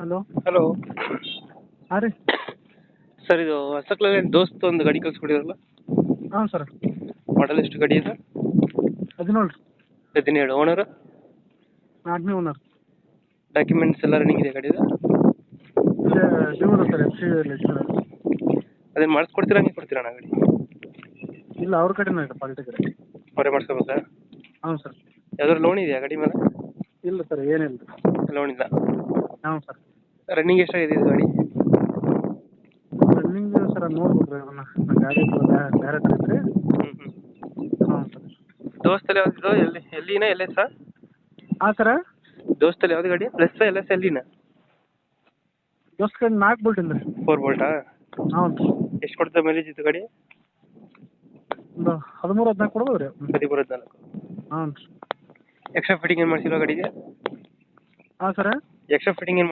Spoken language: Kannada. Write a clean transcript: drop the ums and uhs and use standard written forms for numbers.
ಹಲೋ. ಹಲೋ ಹಾಂ ರೀ. ಸರ್, ಇದು ಹೊಸಕ್ಲಲ್ಲಿ ದೋಸ್ತ್ ಒಂದು ಗಾಡಿ ಕಳ್ಸ್ಕೊಟ್ಟಿದ್ರಲ್ಲ, ಹಾಂ ಸರ್. ಮಾಡಲ್ ಎಷ್ಟು ಗಾಡಿ ಇದೆ? 17 ರೀ. 17. ಓನರ್? 4ನೇ ಓನರ್. ಡಾಕ್ಯುಮೆಂಟ್ಸ್ ಎಲ್ಲ ರನ್ನಿಂಗ್ ಇದೆ ಗಾಡಿದು? ಇಲ್ಲ ಡ್ಯೂ ಇದೆ ಸರ್, FC ಲೆಕ್ಚರ್. ಅದೇನು ಮಾಡಿಸ್ಕೊಡ್ತೀರಾ, ಹಂಗೆ ಕೊಡ್ತೀರಾ ಅಣ್ಣ ಗಾಡಿ? ಇಲ್ಲ ಅವ್ರ ಕಡೆನೇ ಇದೆ, ಪಾಲ್ಟಿ ಕಡೆ. ಅವರೇ ಮಾಡಿಸ್ಕೋಬೇಕಾ? ಹಾಂ ಸರ್. ಯಾವ್ದಾದ್ರು ಲೋನ್ ಇದೆಯಾ ಗಾಡಿ ಮೇಲೆ? ಇಲ್ಲ ಸರ್, ಏನಿಲ್ಲ. ಲೋನ್ ಇಲ್ಲ. ಹಾಂ ಸರ್. ರನ್ನಿಂಗ್ ಎಷ್ಟಾಗಿದೆ ಇದು ಗಾಡಿ? ರನ್ನಿಂಗ್ ಸರ್ ನೋಡ್ಬಿಡ್ರಿ ಅದನ್ನು, ಗಾಡಿ ಬೇರೆ ಕಡೆ ಇದ್ರಿ. ಹಾಂ ಸರ್. ದೋಸ್ತಲ್ಲಿ ಯಾವ್ದು ಎಲ್ಲಿನ ಎಲ್ ಎಸ್? ಹಾಂ ಸರ. ದೋಸ್ತಲ್ಲಿ ಯಾವ್ದು ಗಾಡಿ? ಪ್ಲಸ್ ಎಲ್ ಎಸ್ ಎಲ್ಲಿನ? ಜಸ್ಟ್ ಕಡೆ 4 ಬೋಲ್ಟ್ ಇಂದ ರೀ. 4 ಬೋಲ್ಟಾ? ಹಾಂ ಸರ್. ಎಷ್ಟು ಕೊಡ್ತದೆ ಮೈಲೇಜ್ ಇದು ಗಾಡಿ? ಒಂದು 13-14 ಕೊಡ್ಬೋದು ರೀ. 13-14. ಹಾಂ ರೀ. ಎಕ್ಸ್ಟ್ರಾ ಫಿಟ್ಟಿಂಗ್ ಏನು ಮಾಡಿಸಿಲ್ಲ ಗಾಡಿಗೆ? ಹಾಂ ಸರ. ಎಕ್ಸ್ಟ್ರಾ ಫಿಟ್ಟಿಂಗ್ ಏನು